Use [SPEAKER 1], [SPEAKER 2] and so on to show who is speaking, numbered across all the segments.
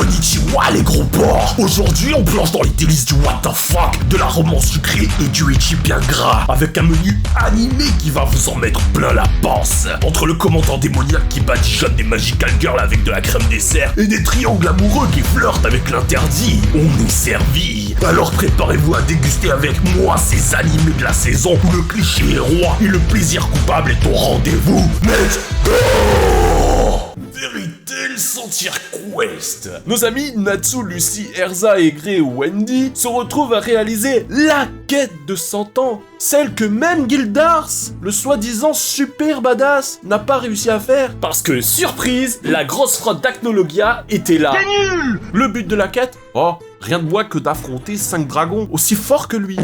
[SPEAKER 1] Konnichiwa les gros porcs. Aujourd'hui on plonge dans les délices du what the fuck, de la romance sucrée et du ecchi bien gras, avec un menu animé qui va vous en mettre plein la panse. Entre le commandant démoniaque qui badigeonne des magical girls avec de la crème dessert et des triangles amoureux qui flirtent avec l'interdit, on est servi. Alors préparez-vous à déguster avec moi ces animés de la saison où le cliché est roi et le plaisir coupable est au rendez-vous. Let's go! Fairy Tail Sentir Quest. Nos amis Natsu, Lucy, Erza et Grey Wendy se retrouvent à réaliser la quête de 100 ans, celle que même Gildars, le soi-disant super badass, n'a pas réussi à faire. Parce que, surprise, la grosse fraude d'Acnologia était là. C'est nul! Le but de la quête? Oh, rien de moins que d'affronter 5 dragons aussi forts que lui.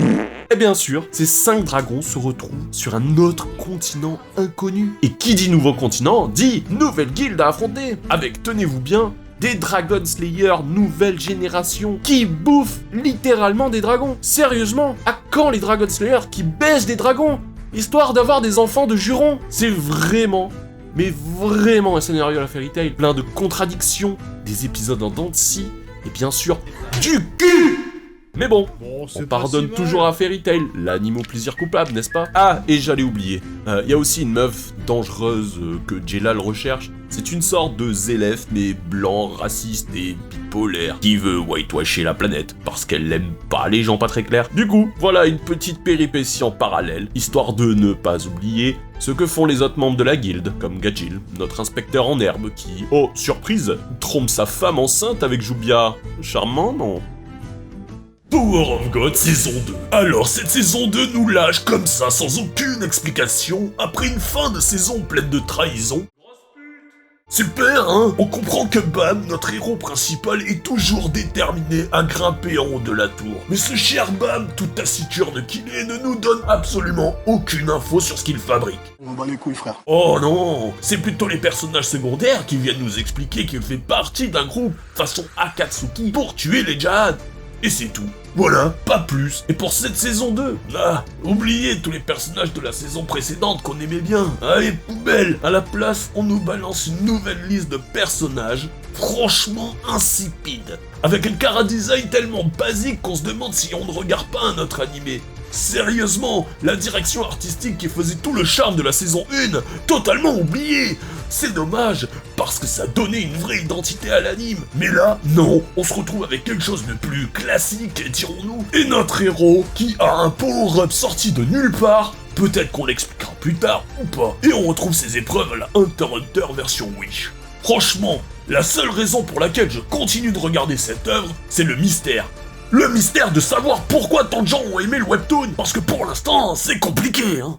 [SPEAKER 1] Et bien sûr, ces 5 dragons se retrouvent sur un autre continent inconnu. Et qui dit nouveau continent, dit nouvelle guilde à affronter. Avec, tenez-vous bien, des Dragon Slayer nouvelle génération qui bouffent littéralement des dragons. Sérieusement, à quand les Dragon Slayer qui baissent des dragons, histoire d'avoir des enfants de jurons? C'est vraiment, mais vraiment un scénario à la Fairy Tail, plein de contradictions, des épisodes en dents de scie, et bien sûr, du cul! Mais bon, on pardonne toujours à Fairy Tail, l'anime au plaisir coupable, n'est-ce pas? Ah, et j'allais oublier, y a aussi une meuf dangereuse que Jelal recherche. C'est une sorte de zélef, mais blanc, raciste et bipolaire, qui veut whitewasher la planète, parce qu'elle aime pas les gens pas très clairs. Du coup, voilà une petite péripétie en parallèle, histoire de ne pas oublier ce que font les autres membres de la guilde, comme Gajil, notre inspecteur en herbe qui, oh, surprise, trompe sa femme enceinte avec Jubia. Charmant, non? Power of God saison 2. Alors cette saison 2 nous lâche comme ça sans aucune explication après une fin de saison pleine de trahison. Super, hein? On comprend que Bam, notre héros principal, est toujours déterminé à grimper en haut de la tour. Mais ce cher Bam, tout taciturne qu'il est, ne nous donne absolument aucune info sur ce qu'il fabrique.
[SPEAKER 2] On bat les couilles, frère.
[SPEAKER 1] Oh non, c'est plutôt les personnages secondaires qui viennent nous expliquer qu'il fait partie d'un groupe façon Akatsuki pour tuer les Jihad. Et c'est tout. Voilà, pas plus. Et pour cette saison 2, oubliez tous les personnages de la saison précédente qu'on aimait bien. Allez, poubelle. À la place, on nous balance une nouvelle liste de personnages franchement insipides. Avec un chara-design tellement basique qu'on se demande si on ne regarde pas un autre animé. Sérieusement, la direction artistique qui faisait tout le charme de la saison 1, totalement oubliée. C'est dommage, parce que ça donnait une vraie identité à l'anime. Mais là, non, on se retrouve avec quelque chose de plus classique, dirons-nous. Et notre héros, qui a un power-up sorti de nulle part, peut-être qu'on l'expliquera plus tard ou pas. Et on retrouve ses épreuves à la Hunter x Hunter version Wish. Franchement, la seule raison pour laquelle je continue de regarder cette œuvre, c'est le mystère. Le mystère de savoir pourquoi tant de gens ont aimé le webtoon, parce que pour l'instant, c'est compliqué, hein.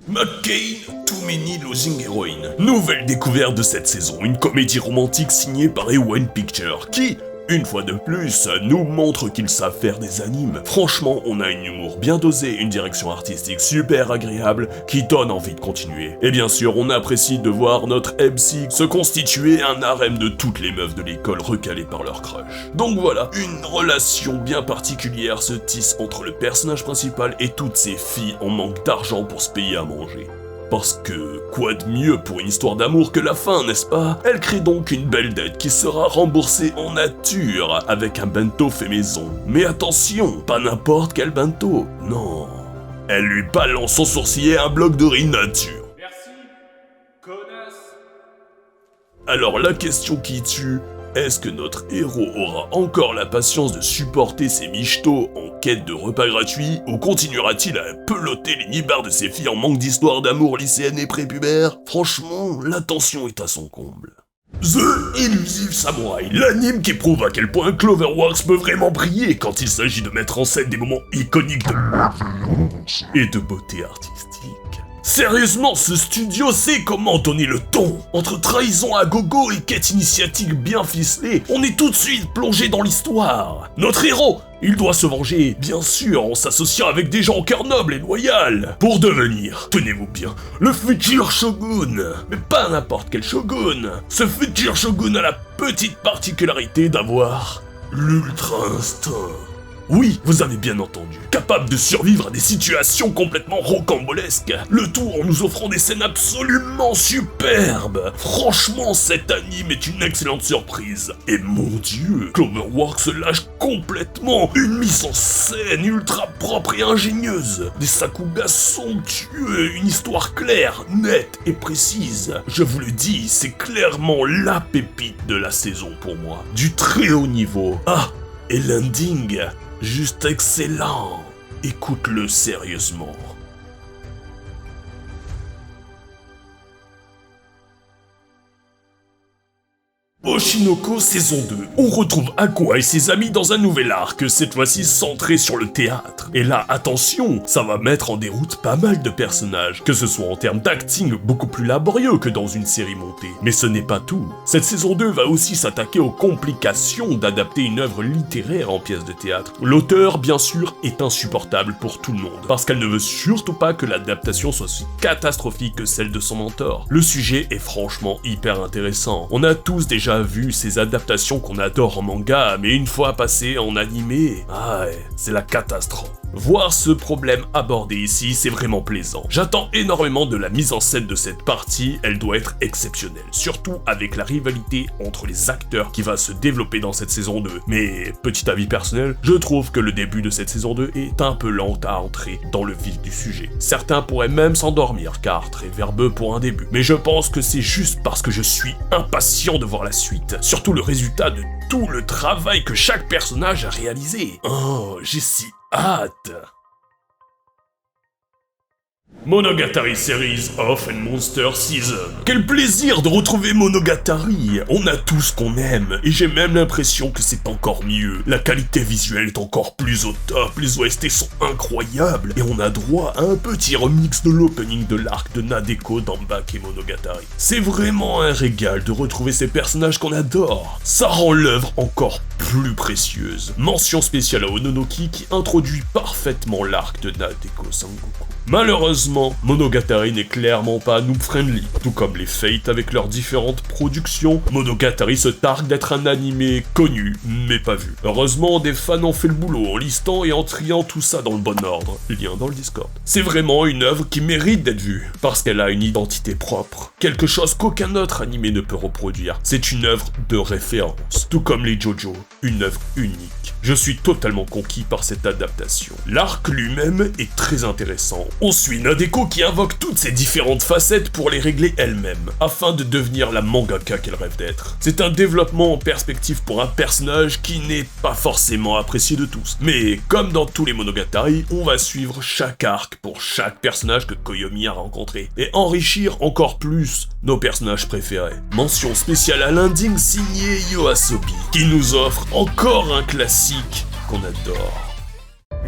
[SPEAKER 1] McCain, Too Many Losing Heroine. Nouvelle découverte de cette saison, une comédie romantique signée par A1 Pictures, qui, une fois de plus, nous montre qu'ils savent faire des animes. Franchement, on a un humour bien dosé, une direction artistique super agréable, qui donne envie de continuer. Et bien sûr, on apprécie de voir notre MC se constituer un harem de toutes les meufs de l'école recalées par leur crush. Donc voilà, une relation bien particulière se tisse entre le personnage principal et toutes ces filles en manque d'argent pour se payer à manger. Parce que, quoi de mieux pour une histoire d'amour que la fin, n'est-ce pas? Elle crée donc une belle dette qui sera remboursée en nature avec un bento fait maison. Mais attention, pas n'importe quel bento, non. Elle lui balance son sourciller un bloc de riz nature.
[SPEAKER 3] Merci, connasse.
[SPEAKER 1] Alors la question qui tue, est-ce que notre héros aura encore la patience de supporter ces michetots en quête de repas gratuits, ou continuera-t-il à peloter les nibards de ses filles en manque d'histoire d'amour lycéenne et prépubère? Franchement, la tension est à son comble. The Elusive Samurai, l'anime qui prouve à quel point Cloverworks peut vraiment briller quand il s'agit de mettre en scène des moments iconiques de malveillance et de beauté artistique. Sérieusement, ce studio sait comment donner le ton. Entre trahison à gogo et quête initiatique bien ficelée, on est tout de suite plongé dans l'histoire. Notre héros, il doit se venger, bien sûr, en s'associant avec des gens au cœur noble et loyal, pour devenir, tenez-vous bien, le futur shogun. Mais pas n'importe quel shogun. Ce futur shogun a la petite particularité d'avoir l'ultra instinct. Oui, vous avez bien entendu. Capable de survivre à des situations complètement rocambolesques. Le tout en nous offrant des scènes absolument superbes. Franchement, cet anime est une excellente surprise. Et mon dieu, Cloverworks se lâche complètement. Une mise en scène ultra propre et ingénieuse. Des sakugas somptueux, une histoire claire, nette et précise. Je vous le dis, c'est clairement la pépite de la saison pour moi. Du très haut niveau. Ah, et l'ending, juste excellent. Écoute-le sérieusement. Oshinoko saison 2, on retrouve Aqua et ses amis dans un nouvel arc, cette fois-ci centré sur le théâtre. Et là, attention, ça va mettre en déroute pas mal de personnages, que ce soit en termes d'acting beaucoup plus laborieux que dans une série montée. Mais ce n'est pas tout. Cette saison 2 va aussi s'attaquer aux complications d'adapter une œuvre littéraire en pièce de théâtre. L'auteur, bien sûr, est insupportable pour tout le monde, parce qu'elle ne veut surtout pas que l'adaptation soit aussi catastrophique que celle de son mentor. Le sujet est franchement hyper intéressant. On a tous déjà vu ces adaptations qu'on adore en manga, mais une fois passées en animé, c'est la catastrophe. Voir ce problème abordé ici, c'est vraiment plaisant. J'attends énormément de la mise en scène de cette partie, elle doit être exceptionnelle, surtout avec la rivalité entre les acteurs qui va se développer dans cette saison 2. Mais, petit avis personnel, je trouve que le début de cette saison 2 est un peu lent à entrer dans le vif du sujet. Certains pourraient même s'endormir, car très verbeux pour un début. Mais je pense que c'est juste parce que je suis impatient de voir la suite, surtout le résultat de tout le travail que chaque personnage a réalisé. Oh, j'ai si hâte. Monogatari Series of and Monster Season. Quel plaisir de retrouver Monogatari. On a tout ce qu'on aime, et j'ai même l'impression que c'est encore mieux. La qualité visuelle est encore plus au top, les OST sont incroyables, et on a droit à un petit remix de l'opening de l'arc de Nadeko dans Bakemonogatari. C'est vraiment un régal de retrouver ces personnages qu'on adore. Ça rend l'œuvre encore plus précieuse. Mention spéciale à Ononoki qui introduit parfaitement l'arc de Nadeko Sangoku. Malheureusement, Monogatari n'est clairement pas noob-friendly. Tout comme les Fate avec leurs différentes productions, Monogatari se targue d'être un animé connu, mais pas vu. Heureusement, des fans ont fait le boulot en listant et en triant tout ça dans le bon ordre. Lien dans le Discord. C'est vraiment une œuvre qui mérite d'être vue, parce qu'elle a une identité propre. Quelque chose qu'aucun autre animé ne peut reproduire. C'est une œuvre de référence. Tout comme les JoJo, une œuvre unique. Je suis totalement conquis par cette adaptation. L'arc lui-même est très intéressant. On suit Nadeko qui invoque toutes ses différentes facettes pour les régler elle-même, afin de devenir la mangaka qu'elle rêve d'être. C'est un développement en perspective pour un personnage qui n'est pas forcément apprécié de tous. Mais comme dans tous les Monogatari, on va suivre chaque arc pour chaque personnage que Koyomi a rencontré, et enrichir encore plus nos personnages préférés. Mention spéciale à l'ending signé Yoasobi, qui nous offre encore un classique qu'on adore.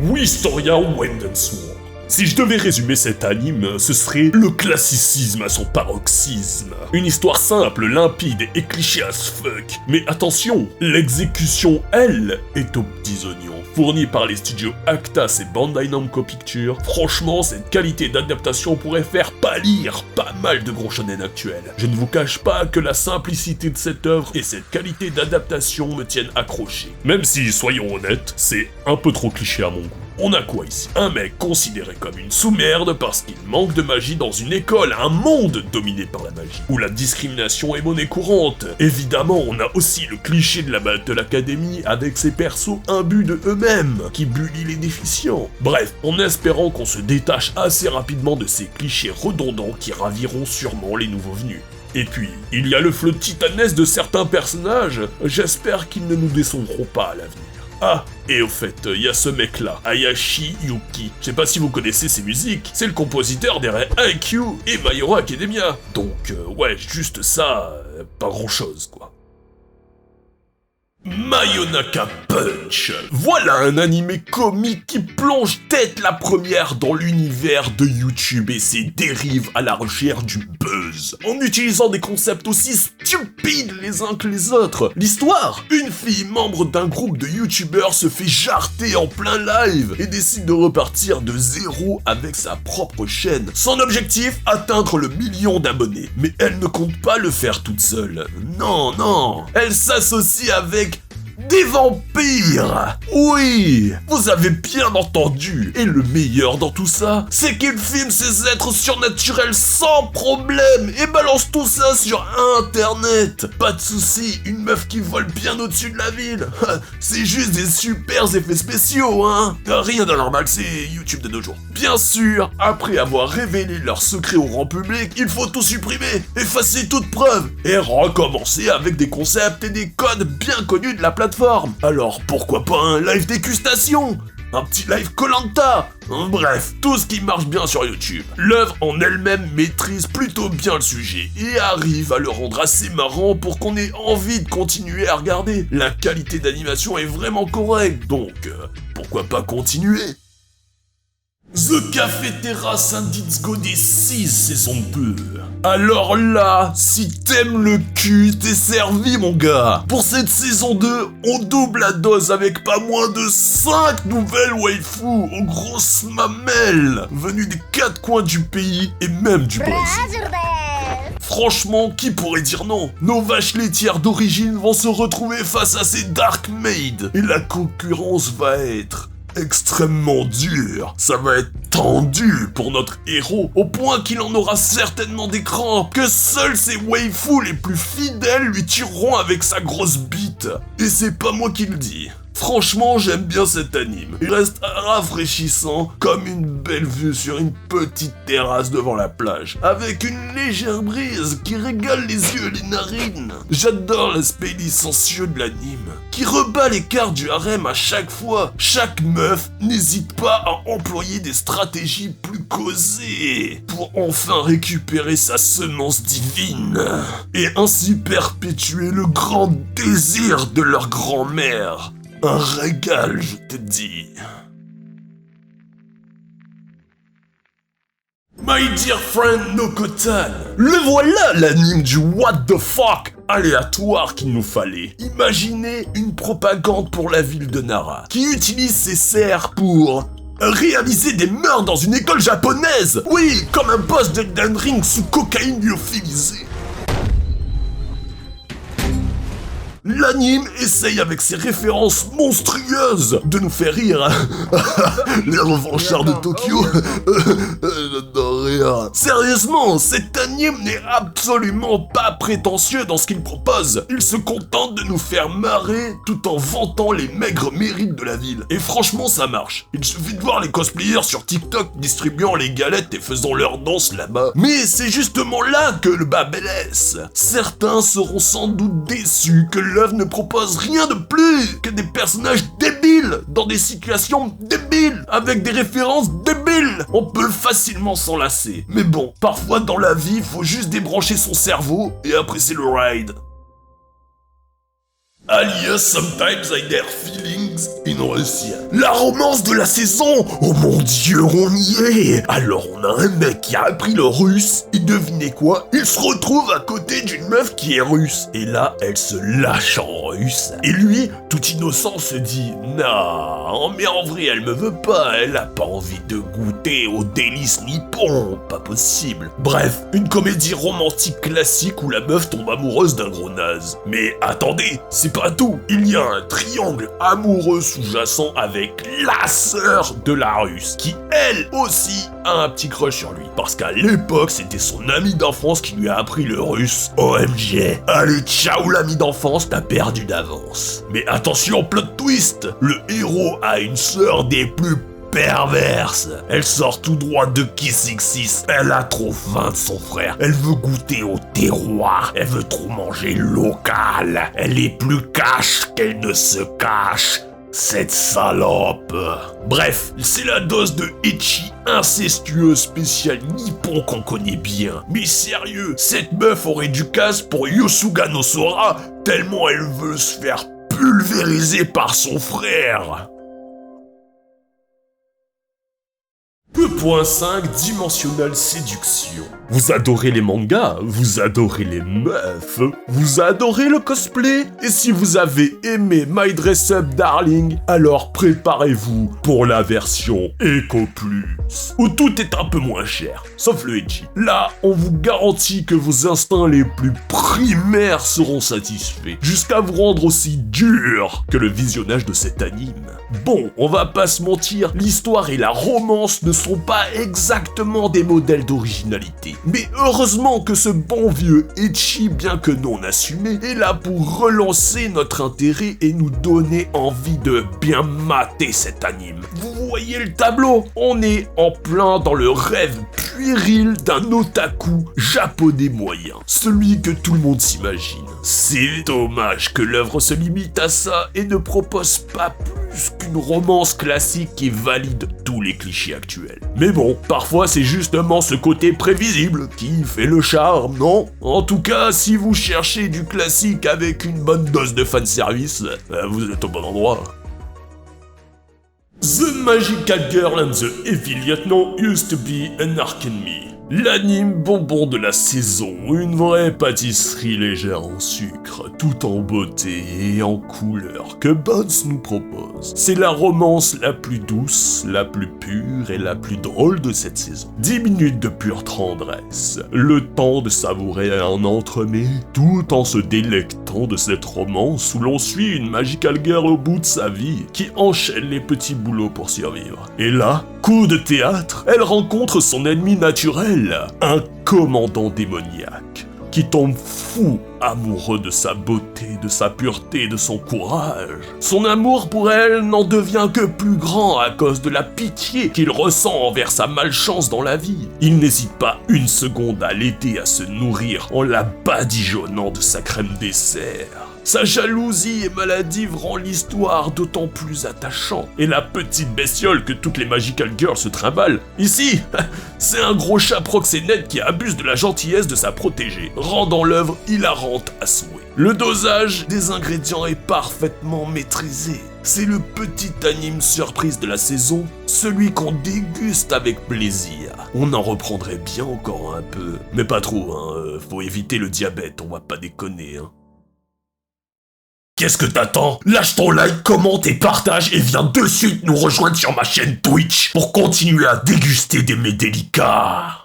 [SPEAKER 1] Wistoria Wendensworn. Si je devais résumer cet anime, ce serait le classicisme à son paroxysme. Une histoire simple, limpide et cliché as fuck. Mais attention, l'exécution, elle, est aux petits oignons. Fournie par les studios Actas et Bandai Namco Pictures, franchement, cette qualité d'adaptation pourrait faire pâlir pas mal de gros shonen actuels. Je ne vous cache pas que la simplicité de cette œuvre et cette qualité d'adaptation me tiennent accroché. Même si, soyons honnêtes, c'est un peu trop cliché à mon goût. On a quoi ici? Un mec considéré comme une sous-merde parce qu'il manque de magie dans une école, un monde dominé par la magie, où la discrimination est monnaie courante. Évidemment, on a aussi le cliché de la Battle Academy avec ses persos imbus de eux-mêmes, qui bullient les déficients. Bref, en espérant qu'on se détache assez rapidement de ces clichés redondants qui raviront sûrement les nouveaux venus. Et puis, il y a le flot titanesque de certains personnages, j'espère qu'ils ne nous décevront pas à l'avenir. Ah, et au fait, il y a ce mec-là, Hayashi Yuki. Je sais pas si vous connaissez ses musiques, c'est le compositeur derrière IQ et My Hero Academia. Donc, ouais, juste ça, pas grand-chose, quoi. Mayonaka Punch. Voilà un animé comique qui plonge tête la première dans l'univers de YouTube et ses dérives à la recherche du buzz, en utilisant des concepts aussi stupides les uns que les autres. L'histoire, une fille membre d'un groupe de YouTubeurs se fait jarter en plein live et décide de repartir de zéro avec sa propre chaîne. Son objectif, atteindre le 1 million d'abonnés. Mais elle ne compte pas le faire toute seule. Non, non, elle s'associe avec Des vampires! Oui, vous avez bien entendu. Et le meilleur dans tout ça, c'est qu'il filme ces êtres surnaturels sans problème et balance tout ça sur Internet. Pas de soucis, une meuf qui vole bien au-dessus de la ville. C'est juste des super effets spéciaux, hein. Rien d'anormal, c'est YouTube de nos jours. Bien sûr, après avoir révélé leurs secrets au grand public, il faut tout supprimer, effacer toute preuve et recommencer avec des concepts et des codes bien connus de la plateforme. Alors pourquoi pas un live dégustation? Un petit live Koh-Lanta. Bref, tout ce qui marche bien sur YouTube. L'œuvre en elle-même maîtrise plutôt bien le sujet et arrive à le rendre assez marrant pour qu'on ait envie de continuer à regarder. La qualité d'animation est vraiment correcte, donc pourquoi pas continuer? The Café Terrace Indigo des 6 saison 2. Alors là, si t'aimes le cul, t'es servi mon gars. Pour cette saison 2, on double la dose avec pas moins de 5 nouvelles waifus aux grosses mamelles, venues des 4 coins du pays et même du Brésil. Franchement, qui pourrait dire non? Nos vaches laitières d'origine vont se retrouver face à ces Dark Maids et la concurrence va être extrêmement dur. Ça va être tendu pour notre héros, au point qu'il en aura certainement des crampes, que seuls ses waifus les plus fidèles lui tireront avec sa grosse bite. Et c'est pas moi qui le dis. Franchement, j'aime bien cet anime. Il reste rafraîchissant, comme une belle vue sur une petite terrasse devant la plage, avec une légère brise qui régale les yeux et les narines. J'adore l'aspect licencieux de l'anime, qui rebat les cartes du harem à chaque fois. Chaque meuf n'hésite pas à employer des stratégies plus causées, pour enfin récupérer sa semence divine, et ainsi perpétuer le grand désir de leur grand-mère. Un régal, je te dis. My dear friend Nokotan, le voilà l'anime du what the fuck aléatoire qu'il nous fallait. Imaginez une propagande pour la ville de Nara, qui utilise ses serres pour réaliser des meurtres dans une école japonaise. Oui, comme un boss d'Elden Ring sous cocaïne lyophilisée. L'anime essaye avec ses références monstrueuses de nous faire rire. Les revanchards de Tokyo. Non, rien. Sérieusement, cet anime n'est absolument pas prétentieux dans ce qu'il propose. Il se contente de nous faire marrer tout en vantant les maigres mérites de la ville. Et franchement, ça marche. Il suffit de voir les cosplayers sur TikTok distribuant les galettes et faisant leur danse là-bas. Mais c'est justement là que le bas blesse. Certains seront sans doute déçus que l'œuvre ne propose rien de plus que des personnages débiles dans des situations débiles avec des références débiles. On peut facilement s'en lasser. Mais bon, parfois dans la vie, faut juste débrancher son cerveau et apprécier le ride. Alias Sometimes I Dare Feelings in Russia. La romance de la saison. Oh mon dieu, on y est. Alors on a un mec qui a appris le russe, et devinez quoi? Il se retrouve à côté d'une meuf qui est russe. Et là, elle se lâche en russe. Et lui, tout innocent, se dit non, mais en vrai elle me veut pas, elle a pas envie de goûter aux délices nippons, pas possible. Bref, une comédie romantique classique où la meuf tombe amoureuse d'un gros naze. Mais attendez, c'est pas tout, il y a un triangle amoureux sous-jacent avec la sœur de la russe, qui elle aussi a un petit crush sur lui, parce qu'à l'époque c'était son ami d'enfance qui lui a appris le russe. OMG. Allez, ciao l'ami d'enfance, t'as perdu d'avance. Mais attention, plot twist, le héros a une sœur des plus perverse. Elle sort tout droit de Kiss. Elle a trop faim de son frère. Elle veut goûter au terroir. Elle veut trop manger local. Elle est plus cash qu'elle ne se cache. Cette salope. Bref, c'est la dose de ecchi incestueux spécial nippon qu'on connaît bien. Mais sérieux, cette meuf aurait du casse pour Yosuga no Sora, tellement elle veut se faire pulvériser par son frère. Que 2.5 Dimensional Séduction. Vous adorez les mangas, vous adorez les meufs, vous adorez le cosplay, et si vous avez aimé My Dress Up Darling, alors préparez-vous pour la version Eco Plus, où tout est un peu moins cher, sauf le ecchi. Là, on vous garantit que vos instincts les plus primaires seront satisfaits, jusqu'à vous rendre aussi dur que le visionnage de cet anime. Bon, on va pas se mentir, l'histoire et la romance ne sont pas exactement des modèles d'originalité. Mais heureusement que ce bon vieux ecchi, bien que non assumé, est là pour relancer notre intérêt et nous donner envie de bien mater cet anime. Vous voyez le tableau? On est en plein dans le rêve puéril d'un otaku japonais moyen, celui que tout le monde s'imagine. C'est dommage que l'œuvre se limite à ça et ne propose pas plus qu'une romance classique qui valide tous les clichés actuels. Mais bon, parfois c'est justement ce côté prévisible qui fait le charme, non? En tout cas, si vous cherchez du classique avec une bonne dose de fanservice, vous êtes au bon endroit. The Magical Girl and the Evil Lieutenant used to be an Arcane. L'anime bonbon de la saison, une vraie pâtisserie légère en sucre, tout en beauté et en couleur que Bones nous propose. C'est la romance la plus douce, la plus pure et la plus drôle de cette saison. 10 minutes de pure tendresse, le temps de savourer un entremets, tout en se délectant de cette romance où l'on suit une Magical Girl au bout de sa vie, qui enchaîne les petits boulots pour survivre. Et là, coup de théâtre, elle rencontre son ennemi naturel, un commandant démoniaque, qui tombe fou amoureux de sa beauté, de sa pureté, de son courage. Son amour pour elle n'en devient que plus grand à cause de la pitié qu'il ressent envers sa malchance dans la vie. Il n'hésite pas une seconde à l'aider à se nourrir en la badigeonnant de sa crème dessert. Sa jalousie et maladive rend l'histoire d'autant plus attachante. Et la petite bestiole que toutes les Magical Girls se trimballent, ici, c'est un gros chat proxénète qui abuse de la gentillesse de sa protégée, rendant l'œuvre hilarante à souhait. Le dosage des ingrédients est parfaitement maîtrisé. C'est le petit anime surprise de la saison, celui qu'on déguste avec plaisir. On en reprendrait bien encore un peu, mais pas trop, hein, faut éviter le diabète, on va pas déconner, hein. Qu'est-ce que t'attends? Lâche ton like, commente et partage et viens de suite nous rejoindre sur ma chaîne Twitch pour continuer à déguster des mets délicats.